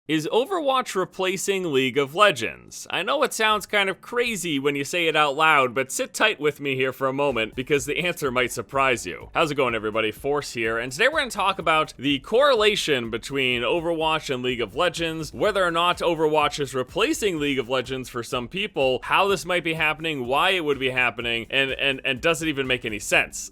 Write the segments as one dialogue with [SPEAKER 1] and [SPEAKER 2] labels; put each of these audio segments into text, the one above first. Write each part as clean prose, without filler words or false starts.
[SPEAKER 1] Is Overwatch replacing League of Legends? I know it sounds kind of crazy when you say it out loud, but sit tight with me here for a moment because the answer might surprise you. How's it going, everybody? Force here, and today we're going to talk about the correlation between Overwatch and League of Legends, whether or not Overwatch is replacing League of Legends for some people, how this might be happening, why it would be happening, and does it even make any sense?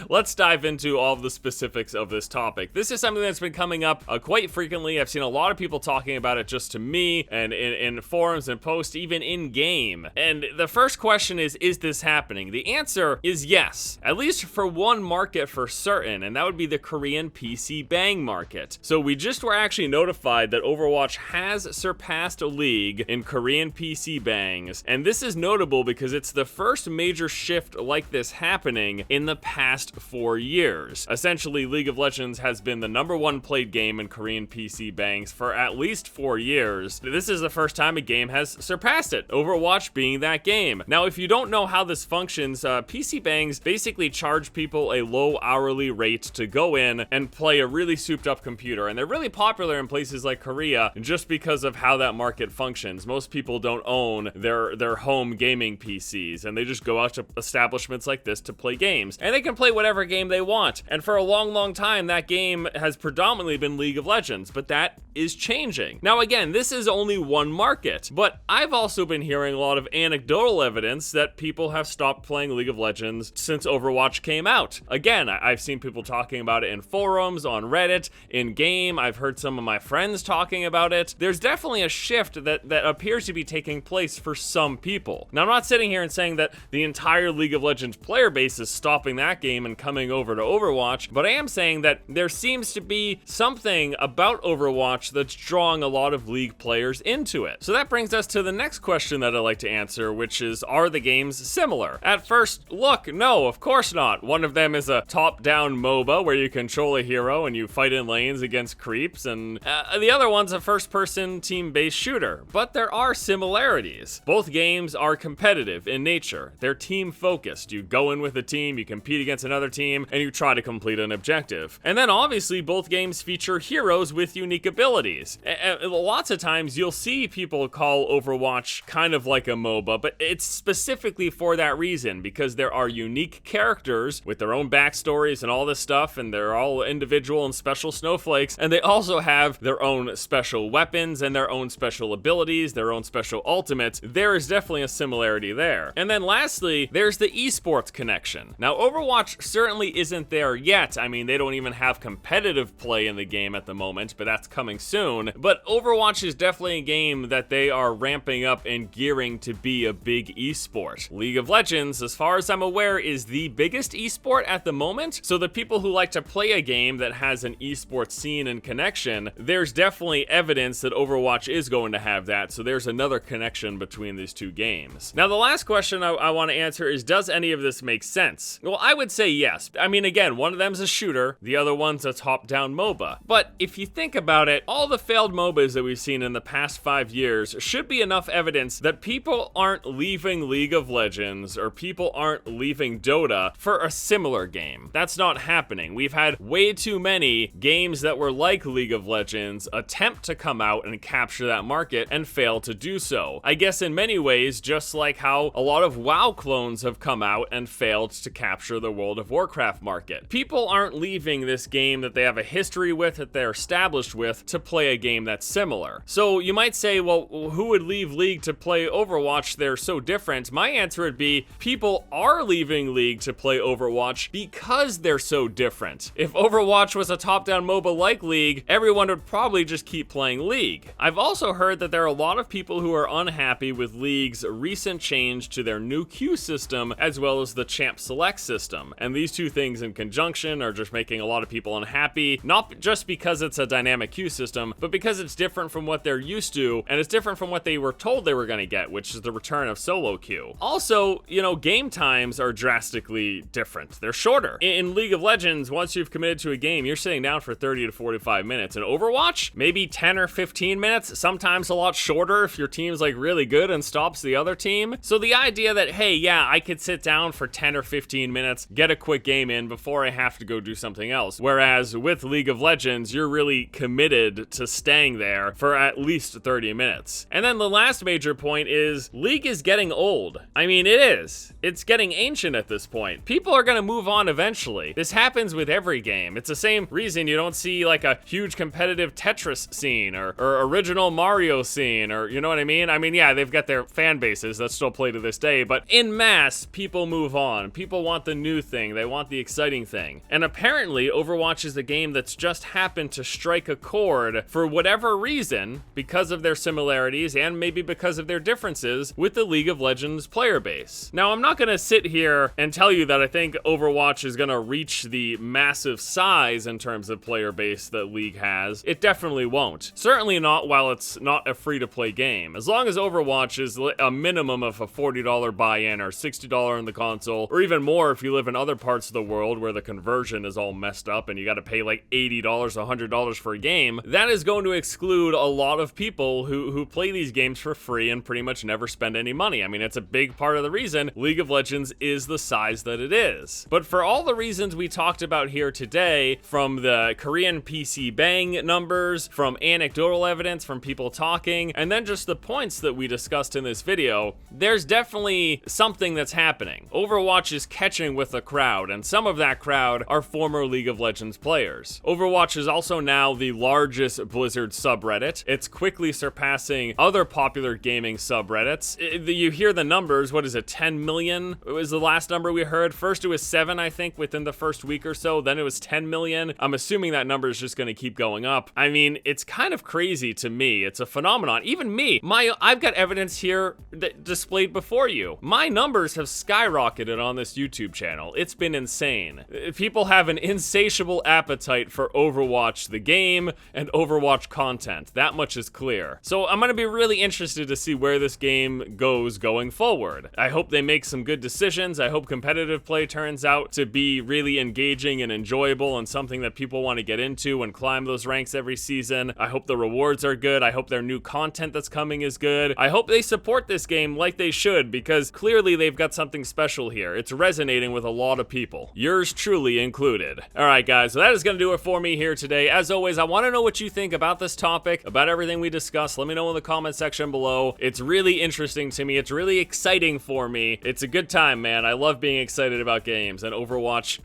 [SPEAKER 1] Let's dive into all of the specifics of this topic. This is something that's been coming up quite frequently. I've seen a lot of people talking about it just to me and in forums and posts, even in game. And the first question is this happening? The answer is yes, at least for one market for certain, and that would be the Korean PC bang market. So we just were actually notified that Overwatch has surpassed League in Korean PC bangs, and this is notable because it's the first major shift like this happening in the past 4 years. Essentially, League of Legends has been the #1 played game in Korean PC bangs for at least 4 years. This is the first time a game has surpassed it, Overwatch being that game. Now, if you don't know how this functions, PC bangs basically charge people a low hourly rate to go in and play a really souped up computer, and they're really popular in places like Korea just because of how that market functions. Most people don't own their home gaming PCs, and they just go out to establishments like this to play games. And they can play whatever game they want. And for a long time, that game has predominantly been League of Legends, but that is changing. Now again, this is only one market, but I've also been hearing a lot of anecdotal evidence that people have stopped playing League of Legends since Overwatch came out. Again, I've seen people talking about it in forums, on Reddit, in game. I've heard some of my friends talking about it. There's definitely a shift that appears to be taking place for some people. Now, I'm not sitting here and saying that the entire League of Legends player base is stopping that game and coming over to Overwatch, but I am saying that there seems to be something about Overwatch that's drawing a lot of League players into it. So that brings us to the next question that I'd like to answer, which is, are the games similar? At first look, no, of course not. One of them is a top-down MOBA where you control a hero and you fight in lanes against creeps, and the other one's a first-person team-based shooter. But there are similarities. Both games are competitive in nature. They're team-focused. You go in with a team, you compete against another team, and you try to complete an objective. And then obviously both games feature heroes with unique abilities. Lots of times you'll see people call Overwatch kind of like a MOBA, but it's specifically for that reason, because there are unique characters with their own backstories and all this stuff, and they're all individual and special snowflakes, and they also have their own special weapons and their own special abilities, their own special ultimates. There is definitely a similarity there. And then lastly, there's the esports connection. Now, Overwatch certainly isn't there yet. I mean, they don't even have competitive play in the game at the moment, but that's coming soon. But Overwatch is definitely a game that they are ramping up and gearing to be a big esport. League of Legends, as far as I'm aware, is the biggest esport at the moment. So the people who like to play a game that has an esports scene and connection, there's definitely evidence that Overwatch is going to have that. So there's another connection between these two games. Now, the last question I want to answer is, does any of this make sense? Well, I would say yes. I mean, again, one of them's a shooter, the other one's a top-down MOBA. But if you think about it, all the failed MOBAs that we've seen in the past 5 years should be enough evidence that people aren't leaving League of Legends or people aren't leaving Dota for a similar game. That's not happening. We've had way too many games that were like League of Legends attempt to come out and capture that market and fail to do so. I guess in many ways, just like how a lot of WoW clones have come out and failed to capture the World of Warcraft market. People aren't leaving this game that they have a history with, that they're established with, to play a game that's similar. So you might say, well, who would leave League to play Overwatch? They're so different. My answer would be, people are leaving League to play Overwatch because they're so different. If Overwatch was a top-down MOBA like League, everyone would probably just keep playing League. I've also heard that there are a lot of people who are unhappy with League's recent change to their new queue system, as well as the champ select system. And these two things in conjunction are just making a lot of people unhappy, not just because it's a dynamic queue system, but because it's different from what they're used to, and it's different from what they were told they were going to get, which is the return of solo queue. Also, game times are drastically different. They're shorter. In League of Legends, once you've committed to a game, you're sitting down for 30 to 45 minutes. In Overwatch, maybe 10 or 15 minutes, sometimes a lot shorter if your team's like really good and stops the other team. So the idea that, hey, yeah, I could sit down for 10 or 15 minutes minutes, get a quick game in before I have to go do something else. Whereas with League of Legends, you're really committed to staying there for at least 30 minutes. And then the last major point is League is getting old. I mean, it is. It's getting ancient at this point. People are gonna move on eventually. This happens with every game. It's the same reason you don't see like a huge competitive Tetris scene or original Mario scene, or you know what I mean? I mean, yeah, they've got their fan bases that still play to this day, but in mass, people move on. People want the new thing. They want the exciting thing. And apparently, Overwatch is a game that's just happened to strike a chord for whatever reason, because of their similarities and maybe because of their differences with the League of Legends player base. Now, I'm not gonna sit here and tell you that I think Overwatch is gonna reach the massive size in terms of player base that League has. It definitely won't. Certainly not while it's not a free-to-play game. As long as Overwatch is a minimum of a $40 buy-in or $60 in the console, or even more if you live in other parts of the world where the conversion is all messed up and you gotta pay like $80, $100 for a game, that is going to exclude a lot of people who play these games for free and pretty much never spend any money. I mean, it's a big part of the reason League of Legends is the size that it is. But for all the reasons we talked about here today, from the Korean PC Bang numbers, from anecdotal evidence, from people talking, and then just the points that we discussed in this video, there's definitely something that's happening. Overwatch is catching with a crowd, and some of that crowd are former League of Legends players. Overwatch is also now the largest Blizzard subreddit. It's quickly surpassing other popular gaming subreddits. You hear the numbers, what is it, 10 million? It was the last number we heard. First it was 7, I think, within the first week or so, then it was 10 million. I'm assuming that number is just gonna keep going up. I mean, it's kind of crazy to me. It's a phenomenon. Even me, I've got evidence here that displayed before you. My numbers have skyrocketed on this YouTube channel. It's been insane. People have an insatiable appetite for Overwatch the game and Overwatch content. That much is clear. So I'm gonna be really interested to see where this game goes going forward. I hope they make some good decisions. I hope competitive play turns out to be really engaging and enjoyable and something that people want to get into and climb those ranks every season. I hope the rewards are good. I hope their new content that's coming is good. I hope they support this game like they should, because clearly they've got something special here. It's resonating with a lot of people, yours truly included. Alright guys, so that is gonna do it for me here today. As always, I want to know what you think about this topic, about everything we discussed. Let me know in the comment section below. It's really interesting to me. It's really exciting for me. It's a good time, man. I love being excited about games, and Overwatch,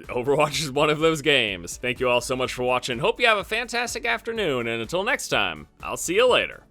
[SPEAKER 1] Overwatch is one of those games. Thank you all so much for watching. Hope you have a fantastic afternoon, and until next time, I'll see you later.